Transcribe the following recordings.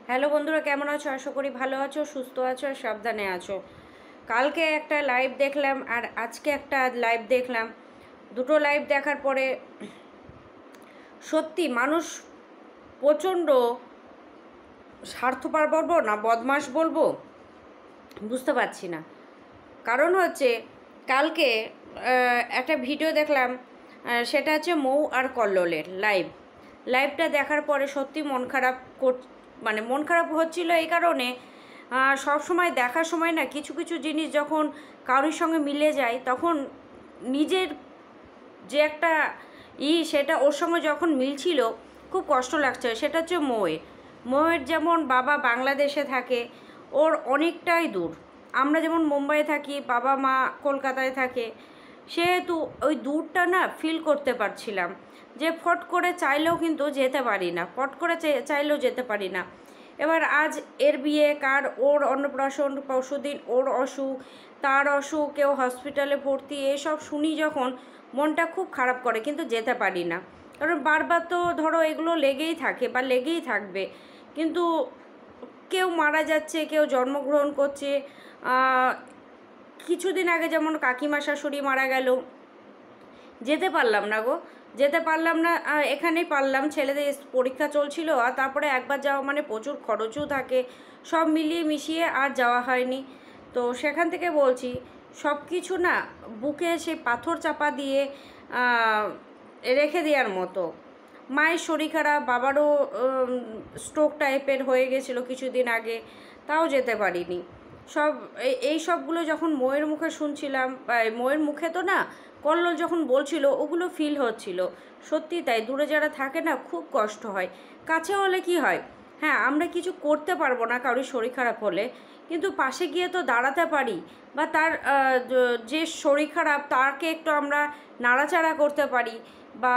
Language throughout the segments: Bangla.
হ্যালো বন্ধুরা, কেমন আছো? আশা করি ভালো আছো, সুস্থ আছো আর সাবধানে আছো। কালকে একটা লাইভ দেখলাম আর আজকে একটা লাইভ দেখলাম। দুটো লাইভ দেখার পরে সত্যি মানুষ প্রচণ্ড স্বার্থপর বলবো না বদমাশ বলবো বুঝতে পারছি না। কারণ হচ্ছে কালকে একটা ভিডিও দেখলাম, সেটা হচ্ছে মৌ আর কল্লোলের লাইভটা দেখার পরে সত্যি মন খারাপ মানে মন খারাপ হচ্ছিল এই কারণে, সব সময় দেখার সময় না কিছু কিছু জিনিস যখন কারোর সঙ্গে মিলে যায় তখন নিজের যে একটা সেটা ওর সঙ্গে যখন মিলছিল খুব কষ্ট লাগছে। সেটা হচ্ছে মৌয়ের যেমন বাবা বাংলাদেশে থাকে, ওর অনেকটাই দূর। আমরা যেমন মুম্বাইয়ে থাকি, বাবা মা কলকাতায় থাকে, সেহেতু ওই দূরটা না ফিল করতে পারছিলাম, যে ফট করে চাইলেও কিন্তু যেতে পারি না, ফট করে চাইলেও যেতে পারি না। এবার আজ এর বিয়ে, কার ওর অন্নপ্রাশন, পরশুদিন ওর অসুখ, তার অসুখ, কেউ হসপিটালে ভর্তি, এসব শুনি যখন মনটা খুব খারাপ করে, কিন্তু যেতে পারি না। কারণ বারবার তো ধরো এগুলো লেগেই থাকে বা লেগেই থাকবে, কিন্তু কেউ মারা যাচ্ছে, কেউ জন্মগ্রহণ করছে। কিছুদিন আগে যেমন কাকিমা শাশুড়ি মারা গেল, যেতে পারলাম না গো, যেতে পারলাম না। এখানেই পারলাম, ছেলেদের পরীক্ষা চলছিল, আর তারপরে একবার যাওয়া মানে প্রচুর খরচও থাকে, সব মিলিয়ে মিশিয়ে আর যাওয়া হয়নি। তো সেখান থেকে বলছি, সব কিছু না বুকে সেই পাথর চাপা দিয়ে রেখে দেওয়ার মতো। মায়ের শরীর খারাপ, বাবারও স্ট্রোক টাইপের হয়ে গেছিলো কিছুদিন আগে, তাও যেতে পারিনি। সব এই সবগুলো যখন মোয়ের মুখে শুনছিলাম, মোয়ের মুখে তো না, কল্লোল যখন বলছিল ওগুলো ফিল হচ্ছিল। সত্যি তাই, দূরে যারা থাকে না খুব কষ্ট হয়। কাছে হলে কি হয়, হ্যাঁ আমরা কিছু করতে পারবো না কারোর শরীর খারাপ হলে, কিন্তু পাশে গিয়ে তো দাঁড়াতে পারি, বা তার যে শরীর খারাপ তাকে একটু আমরা নাড়াচাড়া করতে পারি, বা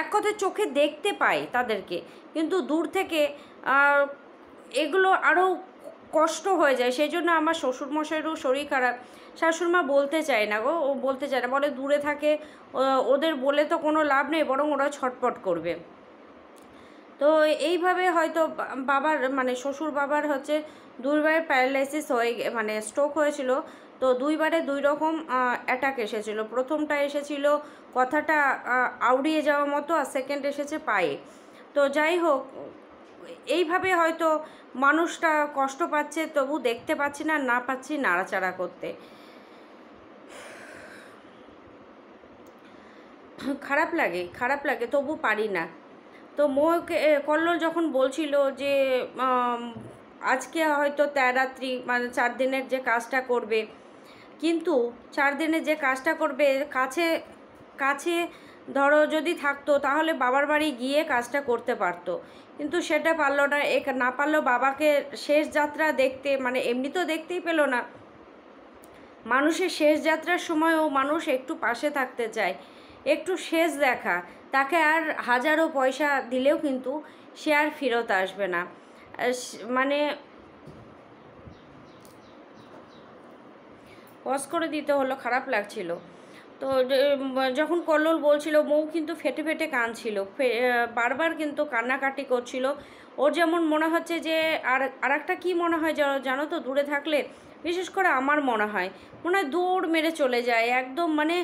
এক কথায় চোখে দেখতে পাই তাদেরকে। কিন্তু দূর থেকে এগুলো আরও কষ্ট হয়ে যায়। সেই জন্য আমার শ্বশুরমশাইয়েরও শরীর খারাপ, শাশুড়িমা বলতে চায় না গো, ও বলতে চায় না, বলে দূরে থাকে, ওদের বলে তো কোনো লাভ নেই, বরং ওরা ছটপট করবে। তো এইভাবে হয়তো বাবার মানে শ্বশুর বাবার হচ্ছে দুইবার প্যারালাইসিস হয়ে মানে স্ট্রোক হয়েছিল। তো দুইবারে দুই রকম অ্যাটাক এসেছিলো। প্রথমটা এসেছিল কথাটা আউড়িয়ে যাওয়া মতো, আর সেকেন্ড এসেছে পায়ে। তো যাই হোক, এইভাবে হয়তো মানুষটা কষ্ট পাচ্ছে, তবু দেখতে পাচ্ছি না, না পাচ্ছি নাড়াচাড়া করতে। খারাপ লাগে তবু পারি না। তো কল্লোল যখন বলছিল যে আজকে হয়তো তেরাত্রি মানে 4 দিনের যে কাজটা করবে, কিন্তু 4 দিনের যে কাজটা করবে কাছে কাছে ধরো যদি থাকতো তাহলে বাবার বাড়ি গিয়ে কাজটা করতে পারতো, কিন্তু সেটা পারলো না। না পারলেও বাবাকে শেষ যাত্রা দেখতে, মানে এমনি তো দেখতেই পেলো না, মানুষের শেষ যাত্রার সময়ও মানুষ একটু পাশে থাকতে চায়, একটু শেষ দেখা। তাকে আর হাজারো পয়সা দিলেও কিন্তু সে আর ফেরত আসবে না। মানে পজ করে দিতে হলো, খারাপ লাগছিল। তো যখন কল্লোল বলছিল, মৌ কিন্তু ফেটে ফেটে কাঁদছিল, বারবার কিন্তু কান্নাকাটি করছিল। ওর যেমন মনে হচ্ছে যে, আর একটা কী মনে হয় জানো তো, দূরে থাকলে বিশেষ করে আমার মনে হয় দৌড় মেরে চলে যায় একদম, মানে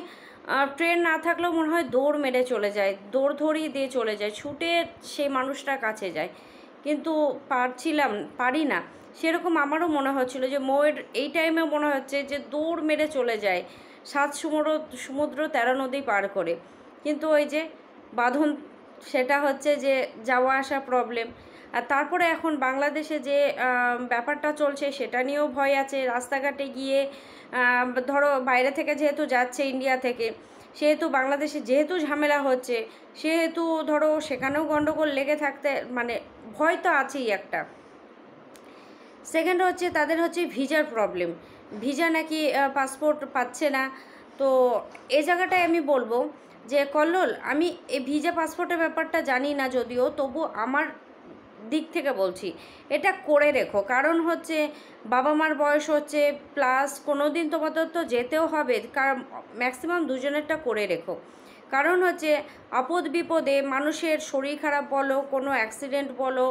ট্রেন না থাকলেও মনে হয় দৌড় মেরে চলে যায়, দৌড় ধরিয়ে দিয়ে চলে যায়, ছুটে সেই মানুষটার কাছে যায়, কিন্তু পারি না। সেরকম আমারও মনে হচ্ছিল যে মৌয়ের এই টাইমে মনে হচ্ছে যে দৌড় মেরে চলে যায় 7 সমুদ্র 13 নদী পার করে, কিন্তু ওই যে বাঁধন, সেটা হচ্ছে যে যাওয়া আসা প্রবলেম। আর তারপরে এখন বাংলাদেশে যে ব্যাপারটা চলছে সেটা নিয়েও ভয় আছে। রাস্তাঘাটে গিয়ে ধরো বাইরে থেকে যেহেতু যাচ্ছে, ইন্ডিয়া থেকে, সেহেতু বাংলাদেশে যেহেতু ঝামেলা হচ্ছে, সেহেতু ধরো সেখানেও গণ্ডগোল লেগে থাকতে মানে ভয় তো আছেই একটা। সেকেন্ড হচ্ছে তাদের হচ্ছে ভিসার প্রবলেম, ভিসা নাকি পাসপোর্ট পাচ্ছে না। তো এই জায়গাটায় আমি বলবো যে কল্লোল, আমি এই ভিসা পাসপোর্টের ব্যাপারটা জানি না যদিও, তবু আমার দিক থেকে বলছি এটা করে রেখো। কারণ হচ্ছে বাবা মার বয়স হচ্ছে, প্লাস কোনো দিন তোমাদের তো যেতেও হবে, কারণ ম্যাক্সিমাম দুজনেরটা করে রেখো। কারণ হচ্ছে আপদ বিপদে মানুষের শরীর খারাপ বলো, কোনো অ্যাক্সিডেন্ট বলো,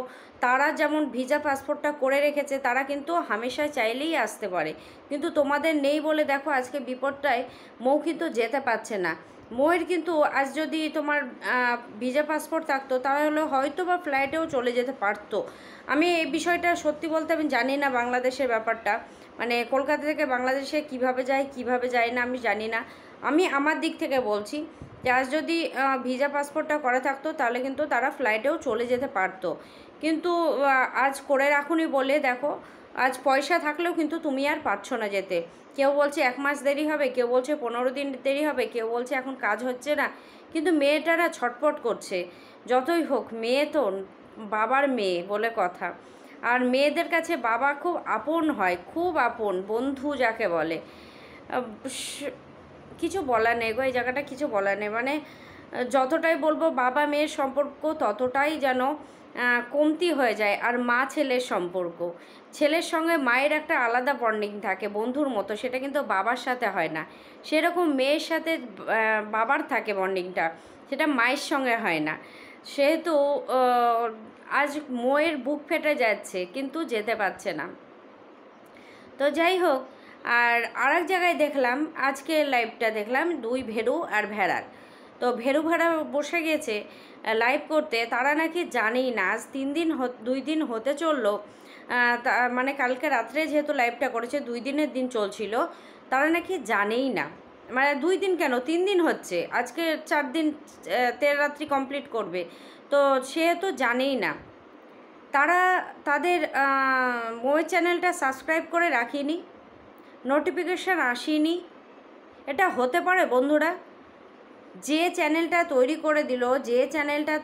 তারা যেমন ভিসা পাসপোর্টটা করে রেখেছে, তারা কিন্তু হামেশা চাইলেই আসতে পারে। কিন্তু তোমাদের নেই বলে দেখো আজকে বিপদটায় মৌ কিন্তু যেতে পারছে না। মৌয়ের কিন্তু আজ যদি তোমার ভিসা পাসপোর্ট থাকতো তাহলে হয়তো বা ফ্লাইটেও চলে যেতে পারতো। আমি এই বিষয়টা সত্যি বলতে আমি জানি না বাংলাদেশের ব্যাপারটা, মানে কলকাতা থেকে বাংলাদেশে কিভাবে যায় না আমি জানি না। আমি আমার দিক থেকে বলছি যে আজ যদি ভিসা পাসপোর্টটা করা থাকতো তাহলে কিন্তু তারা ফ্লাইটেও চলে যেতে পারতো। কিন্তু আজ করে রাখুনি বলে দেখো আজ পয়সা থাকলেও কিন্তু তুমি আর পারছো না যেতে। কেউ বলছে 1 মাস দেরি হবে, কেউ বলছে 15 দিন দেরি হবে, কেউ বলছে এখন কাজ হচ্ছে না। কিন্তু মেয়েটারা ছটপট করছে। যতই হোক মেয়ে তো বাবার মেয়ে বলে কথা, আর মেয়েদের কাছে বাবা খুব আপন হয়, খুব আপন বন্ধু যাকে বলে। কিছু বলার নেই গো, এই জায়গাটা কিছু বলার নেই। মানে যতটাই বলবো বাবা মেয়ের সম্পর্ক ততটাই যেন কমতি হয়ে যায়। আর মা ছেলের সম্পর্ক, ছেলের সঙ্গে মায়ের একটা আলাদা বন্ডিং থাকে বন্ধুর মতো, সেটা কিন্তু বাবার সাথে হয় না। সেরকম মেয়ের সাথে বাবার থাকে বন্ডিংটা, সেটা মায়ের সঙ্গে হয় না। সেহেতু আজ ময়ের বুক ফেটে যাচ্ছে কিন্তু যেতে পারছে না। তো যাই হোক, আর এক জায়গায় দেখলাম আজকে লাইভটা দেখলাম 2 ভেরু আর ভেড়ার। তো ভেরু ভেড়া বসে গেছে লাইভ করতে, তারা নাকি জানেই না আজ 2 দিন হতে চললো। মানে কালকে রাত্রে যেহেতু লাইভটা করেছে 2 দিনের দিন চলছিল, তারা নাকি জানেই না। মানে 2 দিন কেন 3 দিন হচ্ছে, আজকে 4 দিন 13 রাত্রি কমপ্লিট করবে। তো সেহেতু জানেই না। তারা তাদের মোবাইল চ্যানেলটা সাবস্ক্রাইব করে রাখিনি, নোটিফিকেশান আসেনি। এটা হতে পারে বন্ধুরা? যে চ্যানেলটা তৈরি করে দিল, যে চ্যানেলটা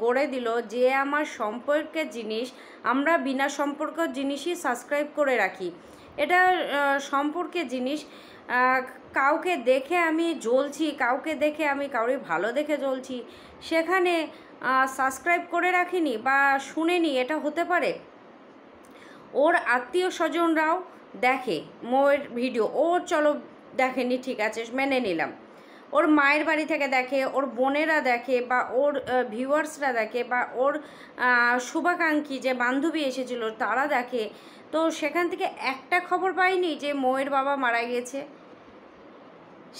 গড়ে দিল, যে আমার সম্পর্কের জিনিস, আমরা বিনা সম্পর্কের জিনিসই সাবস্ক্রাইব করে রাখি। এটা সম্পর্কের জিনিস। কাউকে দেখে আমি জ্বলছি, কাউকে দেখে আমি কাউরি ভালো দেখে জ্বলছি, সেখানে সাবস্ক্রাইব করে রাখিনি বা শুনেনি, এটা হতে পারে? ওর আত্মীয় স্বজনরাও দেখে মোয়ের ভিডিও, ওর চলো দেখেনি ঠিক আছে মেনে নিলাম, ওর মায়ের বাড়ি থেকে দেখে, ওর বোনেরা দেখে, বা ওর ভিউয়ার্সরা দেখে, বা ওর শুভাকাঙ্ক্ষী যে বান্ধবী এসেছিল তারা দেখে। তো সেখান থেকে একটা খবর পাইনি যে মোয়ের বাবা মারা গেছে।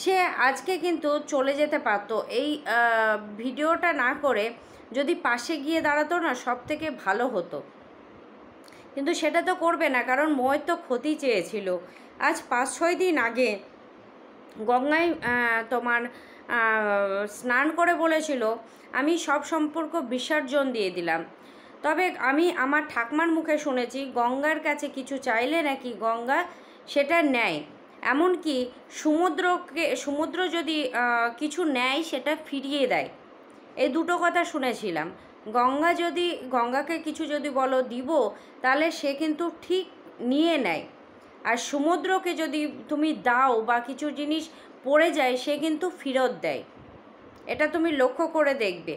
সে আজকে কিন্তু চলে যেতে পারতো, এই ভিডিওটা না করে যদি পাশে গিয়ে দাঁড়াতো না সব থেকে ভালো হতো। কিন্তু সেটা তো করবে না, কারণ মোয়ের তো ক্ষতি চেয়েছিল। আজ 5-6 দিন আগে গঙ্গায় তোমার স্নান করে বলেছিল আমি সব সম্পর্ক বিসর্জন দিয়ে দিলাম। তবে আমি আমার ঠাকমার মুখে শুনেছি গঙ্গার কাছে কিছু চাইলে নাকি গঙ্গা সেটা নেয়। এমনকি সমুদ্র যদি কিছু নেয় সেটা ফিরিয়ে দেয়। এই দুটো কথা শুনেছিলাম। গঙ্গাকে কিছু যদি বলো দিব, তাহলে সে কিন্তু ঠিক নিয়ে নেয়। আর সমুদ্রকে যদি তুমি দাও বা কিছু জিনিস পড়ে যায়, সে কিন্তু ফেরত দেয়। এটা তুমি লক্ষ্য করে দেখবে।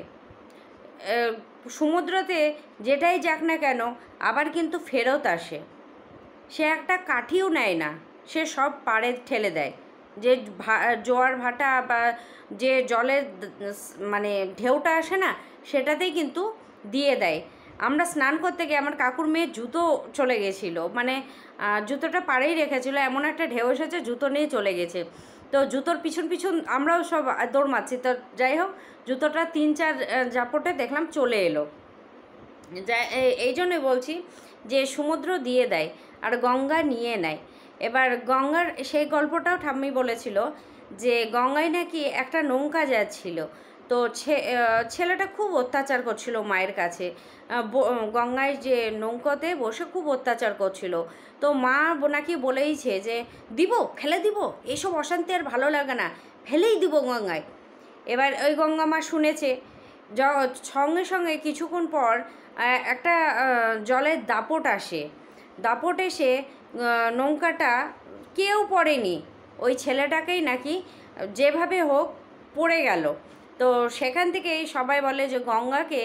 সমুদ্রতে যেটাই যাক না কেন আবার কিন্তু ফেরত আসে। সে একটা কাঠিও নেয় না, সে সব পাড়ে ঠেলে দেয়। যে জোয়ার ভাটা বা যে জলের মানে ঢেউটা আসে না, সেটাতেই কিন্তু দিয়ে দেয়। আমরা স্নান করতে গিয়ে আমার কাকুর মেয়ের জুতো চলে গেছিলো, মানে জুতোটা পাড়েই রেখেছিলো, এমন একটা ঢেউ এসেছে জুতো নিয়ে চলে গেছে। তো জুতোর পিছন আমরাও সব দৌড় মারছি। তো যাই হোক, জুতোটা 3-4 জাপটে দেখলাম চলে এলো। এই জন্যই বলছি যে সমুদ্র দিয়ে দেয় আর গঙ্গা নিয়ে নেয়। এবার গঙ্গার সেই গল্পটাও ঠাম্মি বলেছিল যে গঙ্গায় নাকি একটা নৌকা যাচ্ছিল। তো ছেলেটা খুব অত্যাচার করছিল মায়ের কাছে, গঙ্গায় যে নৌকাতে বসে খুব অত্যাচার করছিল। তো মা নাকি বলেইছে যে দিব, ফেলে দিব, এইসব অশান্তি আর ভালো লাগে না, ফেলেই দিব গঙ্গায়। এবার ওই গঙ্গা মা শুনেছে। সঙ্গে সঙ্গে কিছুক্ষণ পর একটা জলের দাপট আসে। দাপট এসে নৌকাটা কেউ পড়েনি, ওই ছেলেটাকেই নাকি যেভাবে হোক পড়ে গেল। তো সেখান থেকেই সবাই বলে যে গঙ্গাকে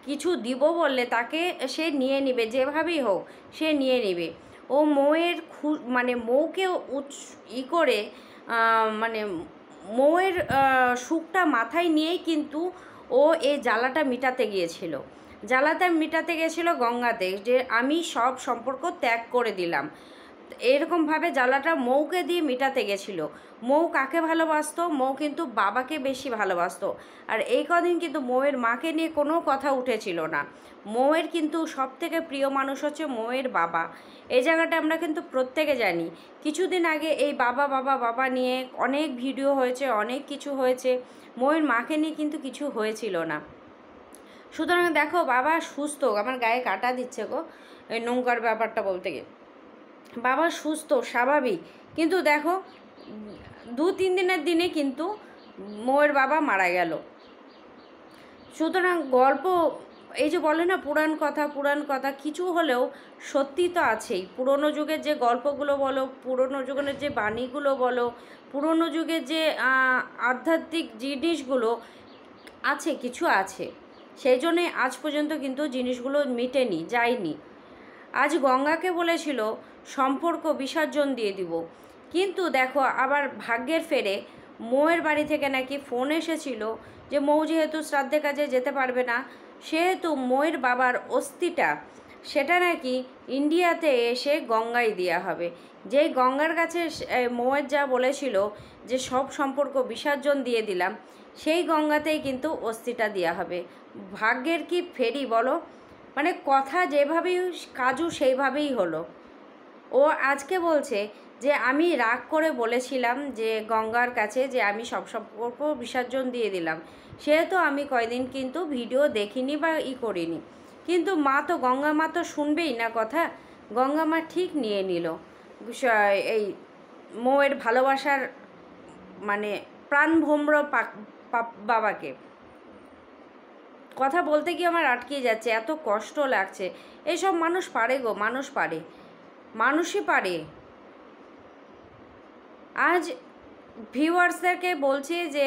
কিছু দিব বললে তাকে সে নিয়ে নেবে, যেভাবেই হোক সে নিয়ে নেবে। ও মানে মৌকে করে মানে মৌয়ের সুখটা মাথায় নিয়েই কিন্তু ও এই জ্বালাটা মিটাতে গিয়েছিল। জ্বালাটা মিটাতে গেছিল গঙ্গাতে, যে আমি সব সম্পর্ক ত্যাগ করে দিলাম, এরকমভাবে জ্বালাটা মৌকে দিয়ে মেটাতে গেছিলো। মৌ কাকে ভালোবাসতো? মৌ কিন্তু বাবাকে বেশি ভালোবাসতো। আর এই কদিন কিন্তু মৌয়ের মাকে নিয়ে কোনো কথা উঠেছিল না। মৌয়ের কিন্তু সবথেকে প্রিয় মানুষ হচ্ছে মৌয়ের বাবা। এই জায়গাটা আমরা কিন্তু প্রত্যেকে জানি। কিছুদিন আগে এই বাবা বাবা বাবা নিয়ে অনেক ভিডিও হয়েছে, অনেক কিছু হয়েছে। মৌয়ের মাকে নিয়ে কিন্তু কিছু হয়েছিল না। সুতরাং দেখো, বাবা সুস্থ, আমার গায়ে কাটা দিচ্ছে গো এই নৌকার ব্যাপারটা বলতে গিয়ে। বাবা সুস্থ, স্বাভাবিক, কিন্তু দেখো 2-3 দিনের দিনে কিন্তু মৌয়ের বাবা মারা গেল। সুতরাং গল্প, এই যে বলে না পুরাণ কথা, কিছু হলেও সত্যি তো আছেই। পুরনো যুগের যে গল্পগুলো বলো, পুরনো যুগের যে বাণীগুলো বলো, পুরনো যুগের যে আধ্যাত্মিক জিনিসগুলো আছে, কিছু আছে। সেই জন্যে আজ পর্যন্ত কিন্তু জিনিসগুলো মিটেনি, যায়নি। আজ গঙ্গাকে বলেছিল সম্পর্ক বিসর্জন দিয়ে দিব, কিন্তু দেখো আবার ভাগ্যের ফেরে মৌয়ের বাড়ি থেকে নাকি ফোন এসেছিল যে মৌ যেহেতু শ্রাদ্ধে কাজে যেতে পারবে না, সেহেতু মৌয়ের বাবার অস্থিটা সেটা নাকি ইন্ডিয়াতে এসে গঙ্গায় দেওয়া হবে। যেই গঙ্গার কাছে মৌয়ের যা বলেছিল যে সব সম্পর্ক বিসর্জন দিয়ে দিলাম, সেই গঙ্গাতেই কিন্তু অস্থিটা দেওয়া হবে। ভাগ্যের কি ফেরি বলো, মানে কথা যেভাবেই কাজু সেইভাবেই হলো। ও আজকে বলছে যে আমি রাগ করে বলেছিলাম যে গঙ্গার কাছে যে আমি সব সম্পর্ক বিসর্জন দিয়ে দিলাম, সেহেতু আমি কয়দিন কিন্তু ভিডিও দেখিনি বা করিনি। কিন্তু মা তো, গঙ্গা মা তো শুনবেই না কথা। গঙ্গা মা ঠিক নিয়ে নিল এই মৌয়ের ভালোবাসার মানে প্রাণভোমরা বাবাকে। কথা বলতে গিয়ে আমার আটকে যাচ্ছে, এত কষ্ট লাগছে। এইসব মানুষ পারে গো, মানুষ পারে, মানুষই পারে। আজ ভিউয়ার্সদেরকে বলছি যে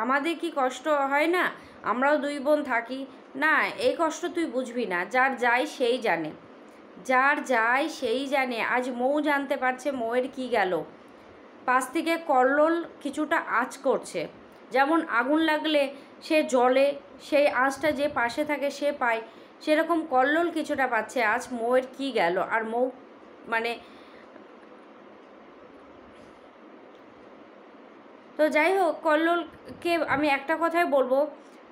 আমাদের কি কষ্ট হয় না, আমরাও 2 বোন থাকি না, এই কষ্ট তুই বুঝবি না। যার যায় সেই জানে, যার যায় সেই জানে। আজ মৌ জানতে পারছে মৌয়ের কি গেল। পাশ থেকে কল্লোল কিছুটা আঁচ করছে, যেমন আগুন লাগলে সে জ্বলে, সেই আঁচটা যে পাশে থাকে সে পায়, সেরকম কল্লোল কিছুটা পাচ্ছে আজ মৌয়ের কি গেল। আর মৌ মানে তো যাই হোক, কল্লোলকে আমি একটা কথাই বলবো,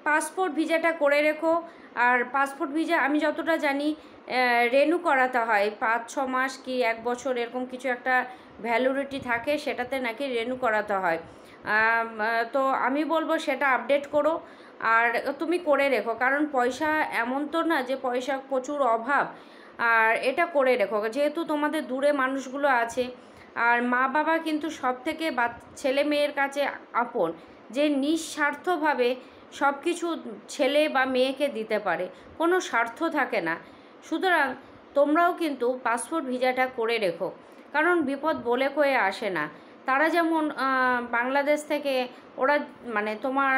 পাসপোর্ট ভিসাটা করে রেখো। আর পাসপোর্ট ভিসা আমি যতটা জানি রেনু করাতে হয় 5-6 মাস কি 1 বছর, এরকম কিছু একটা ভ্যালিডিটি থাকে, সেটাতে নাকি রেনু করাতে হয়। তো আমি বলবো সেটা আপডেট করো আর তুমি করে রেখো, কারণ পয়সা এমন তো না যে পয়সা প্রচুর অভাব। আর এটা করে রেখো, যেহেতু তোমাদের দূরে মানুষগুলো আছে। আর মা বাবা কিন্তু সব থেকে ছেলে মেয়ের কাছে আপন, যে নিঃস্বার্থভাবে সব কিছু ছেলে বা মেয়েকে দিতে পারে, কোনো স্বার্থ থাকে না। সুতরাং তোমরাও কিন্তু পাসপোর্ট ভিসাটা করে রেখো, কারণ বিপদ বলে কয়ে আসে না। তারা যেমন বাংলাদেশ থেকে ওরা মানে তোমার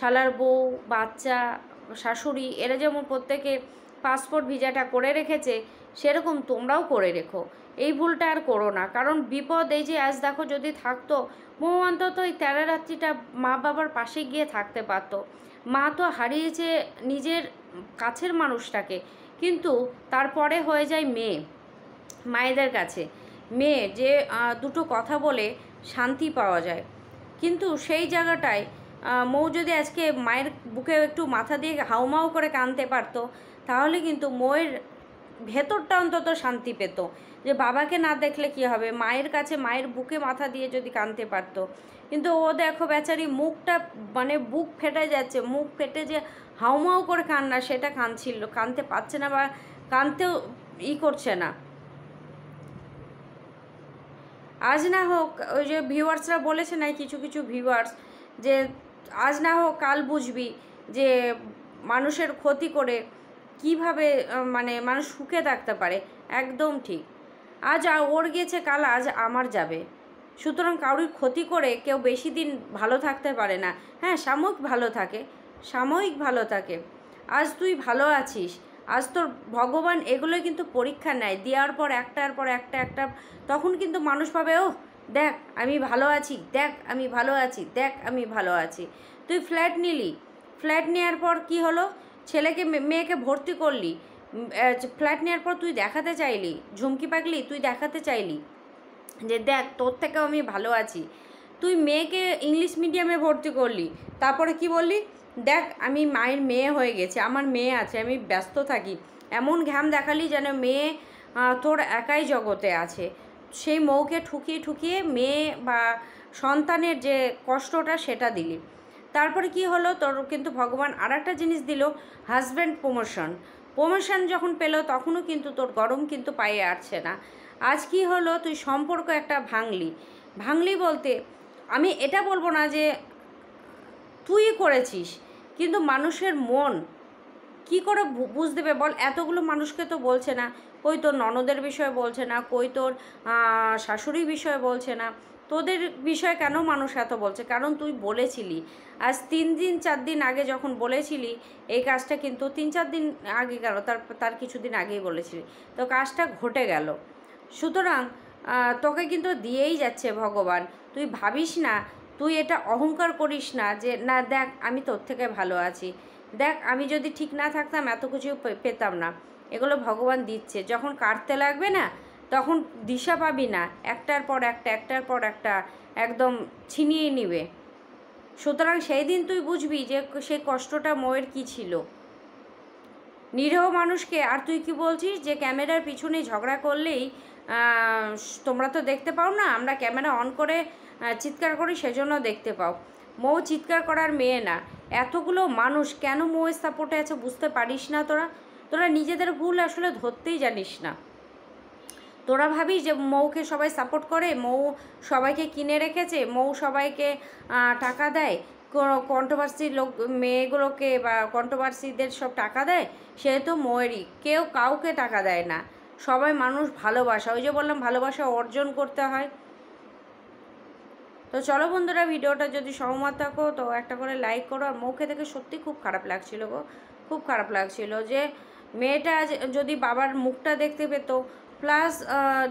শালার বউ, বাচ্চা, শাশুড়ি, এরা যেমন প্রত্যেকে পাসপোর্ট ভিসাটা করে রেখেছে, সেরকম তোমরাও করে রেখো। এই ভুলটা আর করো না, কারণ বিপদ এই যে আজ দেখো যদি থাকতো মৌ, অন্তত এই 13 রাত্রিটা মা বাবার পাশে গিয়ে থাকতে পারতো। মা তো হারিয়েছে নিজের কাছের মানুষটাকে, কিন্তু তারপরে হয়ে যায় মেয়ে, মায়েদের কাছে মেয়ে, যে দুটো কথা বলে শান্তি পাওয়া যায়। কিন্তু সেই জায়গাটায় মৌ যদি আজকে মায়ের বুকে একটু মাথা দিয়ে হাউমাউ করে কাঁদতে পারতো, তাহলে কিন্তু মৌয়ের ভেতরটা অন্তত শান্তি পেত। যে বাবাকে না দেখলে কি হবে, মায়ের কাছে মায়ের বুকে মাথা দিয়ে যদি কাঁদতে পারতো। কিন্তু ও দেখো বেচারি মুখটা মানে বুক ফেটে যাচ্ছে, মুখ ফেটে যে হাউমাউ করে কান্না, সেটা কাঁদতে পারছে না বা কাঁদতেও করছে না। আজ না হোক, ওই যে ভিউয়ার্সরা বলেছে না, কিছু কিছু ভিউয়ার্স, যে আজ না হোক কাল বুঝবি যে মানুষের ক্ষতি করে কিভাবে মানে মানুষ সুখে থাকতে পারে। একদম ঠিক, আজ ওর গেছে, কাল আজ আমার যাবে। সুতরাং কারোর ক্ষতি করে কেউ বেশি দিন ভালো থাকতে পারে না। হ্যাঁ, সাময়িক ভালো থাকে। আজ তুই ভালো আছিস, আজ তোর ভগবান এগুলোই কিন্তু পরীক্ষা নেয়, দেওয়ার পর একটার পর একটা, তখন কিন্তু মানুষ ভাবে ও দেখ আমি ভালো আছি, দেখ আমি ভালো আছি, দেখ আমি ভালো আছি। তুই ফ্ল্যাট নিলি, ফ্ল্যাট নেওয়ার পর কি হলো, ছেলেকে মেয়েকে ভর্তি করলি, ফ্ল্যাট নেওয়ার পর তুই দেখাতে চাইলি, ঝুমকি পাগলি তুই দেখাতে চাইলি যে দেখ তোর থেকেও আমি ভালো আছি। তুই মেয়েকে ইংলিশ মিডিয়ামে ভর্তি করলি, তারপরে কি বললি, দেখ আমি মায়ের মেয়ে হয়ে গেছি, আমার মেয়ে আছে, আমি ব্যস্ত থাকি। এমন ঘ্যাম দেখালি যেন মেয়ে তোর একাই জগতে আছে। সেই মৌকে ঠুকিয়ে ঠুকিয়ে মেয়ে বা সন্তানের যে কষ্টটা সেটা দিলি। তারপরে কি হলো, তোর কিন্তু ভগবান আর একটা জিনিস দিল, হাজব্যান্ড প্রমোশন। প্রমোশন যখন পেলো তখনও কিন্তু তোর গরম কিন্তু পায়ে আসছে না। আজ কি হলো, তুই সম্পর্ক একটা ভাঙলি। ভাঙলি বলতে আমি এটা বলবো না যে তুই করেছিস, কিন্তু মানুষের মন কি করে বুঝতে দেবে বল? এতগুলো মানুষকে তো বলছে না, কই তোর ননদের বিষয়ে বলছে না, কই তোর শাশুড়ির বিষয়ে বলছে না, তোদের বিষয়ে কেন মানুষ এত বলছে? কারণ তুই বলেছিলি। আজ 3 দিন 4 দিন আগে যখন বলেছিলি এই কাজটা, কিন্তু 3-4 দিন আগে গেল, তার কিছুদিন আগেই বলেছিলি, তো কাজটা ঘটে গেল। সুতরাং তোকে কিন্তু দিয়েই যাচ্ছে ভগবান। তুই ভাবিস না, তুই এটা অহংকার করিস না যে না দেখ আমি তোর থেকে ভালো আছি, দেখ আমি যদি ঠিক না থাকতাম এত কিছু পেতাম না। এগুলো ভগবান দিচ্ছে, যখন কাটতে লাগবে না তখন দিশা পাবি না, একটার পর একটা একটার পর একটা একদম ছিনিয়ে নিবে। সুতরাং সেই দিন তুই বুঝবি যে সেই কষ্টটা মোয়ের কী ছিল। নিরীহ মানুষকে, আর তুই কি বলছিস যে ক্যামেরার পিছনে ঝগড়া করলেই তোমরা তো দেখতে পাও না, আমরা ক্যামেরা অন করে চিৎকার করি সেজন্য দেখতে পাও। মৌ চিৎকার করার মেয়ে না। এতগুলো মানুষ কেন মৌয়ের সাপোর্টে আছে বুঝতে পারিস না তোরা? তোরা নিজেদের ভুল আসলে ধরতেই জানিস না। তোরা ভাবিস যে মৌকে সবাই সাপোর্ট করে, মৌ সবাইকে কিনে রেখেছে, মৌ সবাইকে টাকা দেয়, কন্ট্রোভার্সি লোক মেয়েগুলোকে বা কন্ট্রোভার্সিদের সব টাকা দেয়, সেহেতু মৌয়েরই। কেউ কাউকে টাকা দেয় না, সবাই মানুষ ভালোবাসা, ওই যে বললাম ভালোবাসা অর্জন করতে হয়। তো চলো বন্ধুরা, ভিডিওটা যদি সহমত থাকো তো একটা করে লাইক করো। আর মৌকে দেখে সত্যি খুব খারাপ লাগছিল গো, খুব খারাপ লাগছিল যে মেয়েটা যদি বাবার মুখটা দেখতে পেত, প্লাস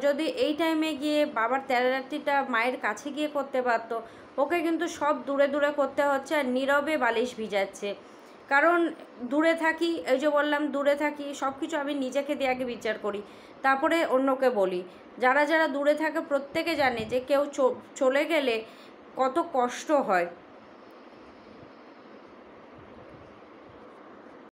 যদি এই টাইমে গিয়ে বাবার তেরাতিটা মায়ের কাছে গিয়ে করতে পারতো। ওকে কিন্তু সব দূরে দূরে করতে হচ্ছে, আর নীরবে বালিশ ভিজাচ্ছে। কারণ দূরে থাকি, এই যে বললাম দূরে থাকি, সব কিছু আমি নিজেকে দিয়ে আগে বিচার করি, তারপরে অন্যকে বলি। যারা যারা দূরে থাকে প্রত্যেকে জানে যে কেউ চলে গেলে কত কষ্ট হয়।